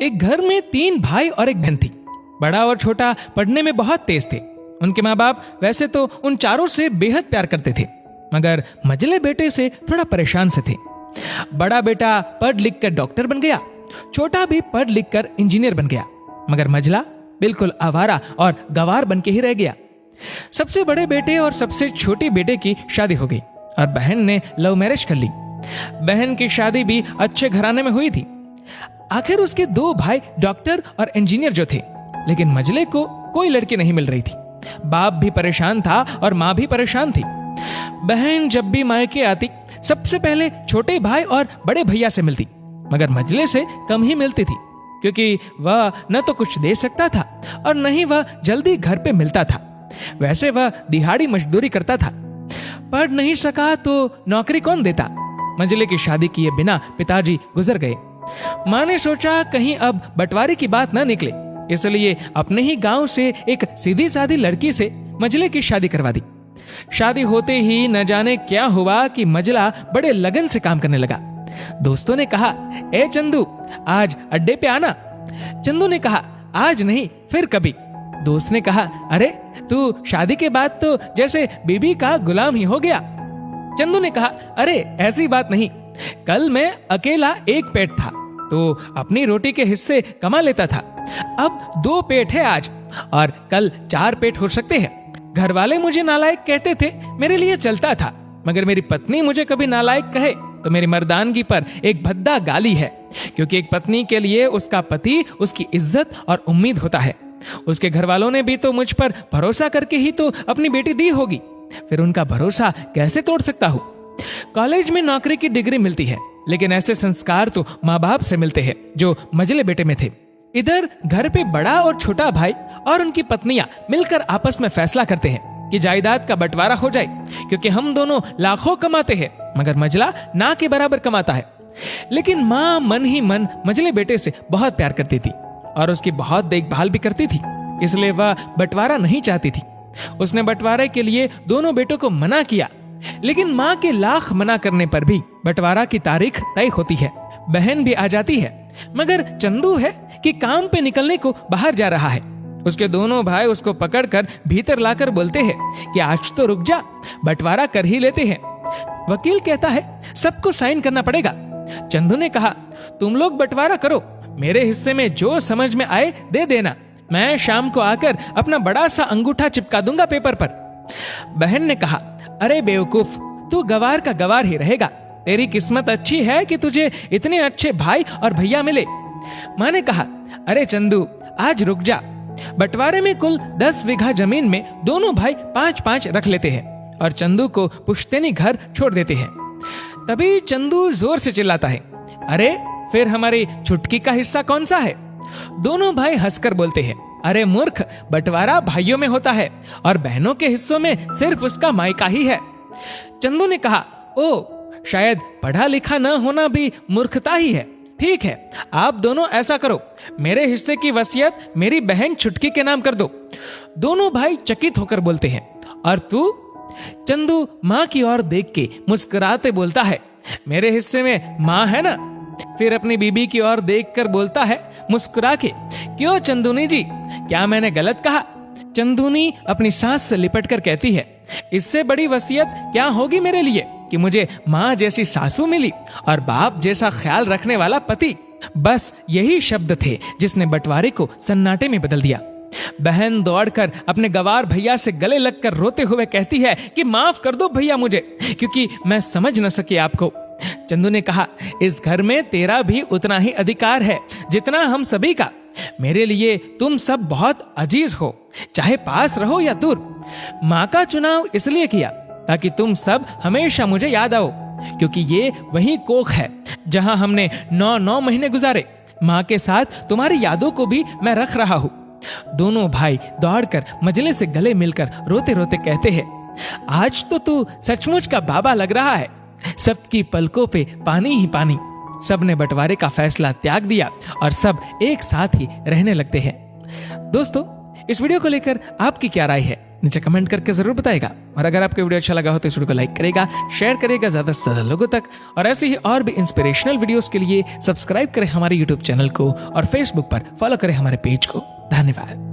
एक घर में 3 भाई और एक बहन थी। बड़ा और छोटा पढ़ने में बहुत तेज थे। उनके माँ बाप वैसे तो उन चारों से बेहद प्यार करते थे, मगर मझले बेटे से थोड़ा परेशान से थे। बड़ा बेटा पढ़ लिख कर डॉक्टर बन गया, छोटा भी पढ़ लिख कर इंजीनियर बन गया, मगर मझला बिल्कुल आवारा और गवार बन के ही रह गया। सबसे बड़े बेटे और सबसे छोटी बेटे की शादी हो गई और बहन ने लव मैरिज कर ली। बहन की शादी भी अच्छे घराने में हुई थी। आखिर उसके 2 भाई डॉक्टर और इंजीनियर जो थे, लेकिन मझले को कोई लड़की नहीं मिल रही थी। बाप भी परेशान था और माँ भी परेशान थी। बहन जब भी मायके आती सबसे पहले छोटे भाई और बड़े भैया से मिलती, मगर मझले से कम ही मिलती थी, क्योंकि वह न तो कुछ दे सकता था और न ही वह जल्दी घर पे मिलता था। वैसे वह दिहाड़ी मजदूरी करता था। पढ़ नहीं सका तो नौकरी कौन देता। मझले की शादी किए बिना पिताजी गुजर गए। माँ ने सोचा कहीं अब बंटवारे की बात न निकले, इसलिए अपने ही गांव से एक सीधी सादी लड़की से मझले की शादी करवा दी। शादी होते ही न जाने क्या हुआ कि मझला बड़े लगन से काम करने लगा। दोस्तों ने कहा, ए चंदू, आज अड्डे पे आना। चंदू ने कहा, आज नहीं, फिर कभी। दोस्त ने कहा, अरे तू शादी के बाद तो जैसे बीबी का गुलाम ही हो गया। चंदू ने कहा, अरे ऐसी बात नहीं, कल मैं अकेला एक पेट था तो अपनी रोटी के हिस्से कमा लेता था। अब 2 पेट है आज, और कल 4 पेट हो सकते हैं। घर वाले मुझे नालायक कहते थे, मेरे लिए चलता था, मगर मेरी पत्नी मुझे कभी नालायक कहे तो मेरी मर्दानगी पर एक भद्दा गाली है, क्योंकि एक पत्नी के लिए उसका पति उसकी इज्जत और उम्मीद होता है। उसके घर वालों ने भी तो मुझ पर भरोसा करके ही तो अपनी बेटी दी होगी, फिर उनका भरोसा कैसे तोड़ सकता हूँ। कॉलेज में नौकरी की डिग्री मिलती है, लेकिन ऐसे संस्कार तो माँ बाप से मिलते हैं जो मझले बेटे में थे। इधर घर पे बड़ा और छोटा भाई और उनकी पत्नियां मिलकर आपस में फैसला करते हैं कि जायदाद का बंटवारा हो जाए, क्योंकि हम दोनों लाखों कमाते हैं, मगर मझला ना के बराबर कमाता है। लेकिन माँ मन ही मन मझले बेटे से बहुत प्यार करती थी और उसकी बहुत देखभाल भी करती थी, इसलिए वह बंटवारा नहीं चाहती थी। उसने बंटवारे के लिए दोनों बेटों को मना किया, लेकिन माँ के लाख मना करने पर भी बंटवारा की तारीख तय होती है। बहन भी आ जाती है, मगर चंदू है कि काम पे निकलने को बाहर जा रहा है। उसके दोनों भाई उसको पकड़कर भीतर लाकर बोलते हैं कि आज तो रुक जा, बंटवारा कर ही लेते हैं। वकील कहता है सबको साइन करना पड़ेगा। चंदू ने कहा, तुम लोग बंटवारा करो, मेरे हिस्से में जो समझ में आए दे देना, मैं शाम को आकर अपना बड़ा सा अंगूठा चिपका दूंगा पेपर पर। बहन ने कहा, अरे बेवकूफ, तू गवार का गवार ही रहेगा, तेरी किस्मत अच्छी है कि तुझे इतने अच्छे भाई और भैया मिले। माँ ने कहा, अरे चंदू, आज रुक जा, बंटवारे में कुल 10 बीघा जमीन में दोनों भाई 5-5 रख लेते हैं और चंदू को पुश्तैनी घर छोड़ देते हैं। तभी चंदू जोर से चिल्लाता है, अरे फिर हमारी छुटकी का हिस्सा कौन सा है। दोनों भाई हंसकर बोलते हैं, अरे मूर्ख, बंटवारा भाइयों में होता है और बहनों के हिस्सों में सिर्फ उसका मायका ही है। चंदू ने कहा, ओ, शायद पढ़ा लिखा न होना भी मूर्खता ही है। ठीक है, आप दोनों ऐसा करो, मेरे हिस्से की वसीयत मेरी बहन छुटकी के नाम कर दो। दोनों भाई चकित होकर बोलते हैं, और तू? चंदू माँ की ओर देख के मुस्कुराते बोलता है, मेरे हिस्से में माँ है ना। फिर अपनी बीबी की ओर देखकर बोलता है मुस्कुरा के, क्यों चंदूनी जी, क्या मैंने गलत कहा? चंदूनी अपनी सांस से लिपट कर कहती है, इससे बड़ी वसीयत क्या होगी मेरे लिए कि मुझे माँ जैसी सासू मिली और बाप जैसा ख्याल रखने वाला पति। बस यही शब्द थे जिसने बंटवारे को सन्नाटे में बदल दिया। बहन दौड़कर अपने गवार भैया से गले लगकर रोते हुए कहती है कि माफ कर दो भैया मुझे, क्योंकि मैं समझ न सकी आपको। चंदू ने कहा, इस घर में तेरा भी उतना ही अधिकार है जितना हम सभी का। मेरे लिए तुम सब बहुत अजीज हो, चाहे पास रहो या दूर। माँ का चुनाव इसलिए किया ताकि तुम सब हमेशा मुझे याद आओ, क्योंकि ये वही कोख है जहां हमने 9 महीने गुजारे। माँ के साथ तुम्हारी यादों को भी मैं रख रहा हूँ। दोनों भाई दौड़कर मजले से गले मिलकर रोते रोते कहते हैं, आज तो तू सचमुच का बाबा लग रहा है। सबकी पलकों पे पानी ही पानी। सबने बंटवारे का फैसला त्याग दिया और सब एक साथ ही रहने लगते हैं। दोस्तों, इस वीडियो को लेकर आपकी क्या राय है नीचे कमेंट करके जरूर बताएगा। और अगर आपको वीडियो अच्छा लगा हो तो इस वीडियो को लाइक करेगा, शेयर करेगा ज्यादा से ज्यादा लोगों तक। और ऐसे ही और भी इंस्पिरेशनल वीडियोस के लिए सब्सक्राइब करें हमारे यूट्यूब चैनल को और फेसबुक पर फॉलो करें हमारे पेज को। धन्यवाद।